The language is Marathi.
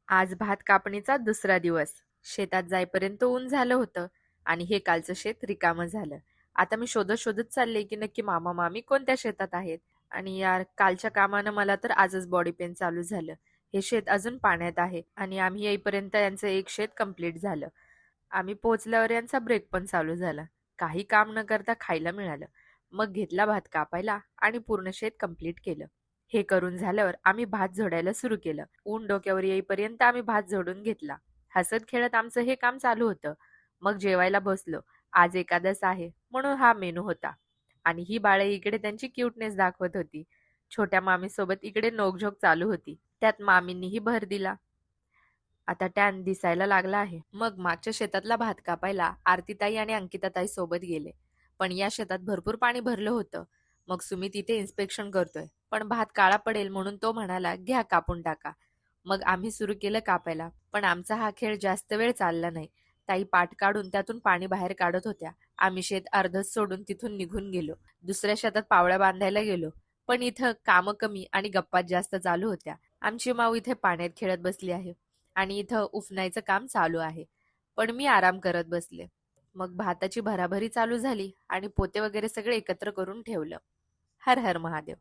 आज भात कापणीचा दुसरा दिवस. शेतात जाईपर्यंत ऊन झालं होतं आणि हे कालचं शेत रिकामं झालं. आता मी शोधत शोधत चालले की नक्की मामा मामी कोणत्या शेतात आहेत. आणि यार, कालच्या कामानं मला तर आजच बॉडी पेन चालू झालं. हे शेत अजून पाण्यात आहे आणि आम्ही येईपर्यंत यांचं एक शेत कंप्लीट झालं. आम्ही पोहोचल्यावर यांचा ब्रेक पण चालू झाला. काही काम न करता खायला मिळालं. मग घेतला भात कापायला आणि पूर्ण शेत कंप्लीट केलं. हे करून झाल्यावर आम्ही भात झोडायला सुरू केलं. ऊन डोक्यावर येईपर्यंत आम्ही भात झोडून घेतला. हसत खेळत आमचं हे काम चालू होतं. मग जेवायला बसलो. आज एकादश आहे म्हणून हा मेनू होता. आणि ही बाळे इकडे त्यांची क्यूटनेस दाखवत होती. छोट्या मामीसोबत इकडे नोकझोक चालू होती. त्यात मामींनीही भर दिला. आता टॅन दिसायला लागला आहे. मग मागच्या शेतातला भात कापायला आरतीताई आणि अंकिताताई सोबत गेले. पण या शेतात भरपूर पाणी भरलं होतं. मग सुमित इथे इन्स्पेक्शन करतोय, पण भात काळा पडेल म्हणून तो म्हणाला, घ्या कापून टाका. मग आम्ही सुरू केलं कापायला. पण आमचा हा खेळ जास्त वेळ चालला नाही. ताई पाट काढून त्यातून पाणी बाहेर काढत होत्या. आम्ही शेत अर्धच सोडून तिथून निघून गेलो. दुसऱ्या शेतात पावळ्या बांधायला गेलो. पण इथं कामं कमी आणि गप्पा जास्त चालू होत्या. आमची माऊ इथे पाण्यात खेळत बसली आहे आणि इथं उफनायचं काम चालू आहे. पण मी आराम करत बसले. मग भाताची भराभरी चालू झाली आणि पोते वगैरे सगळे एकत्र करून ठेवलं. हर हर महादेव.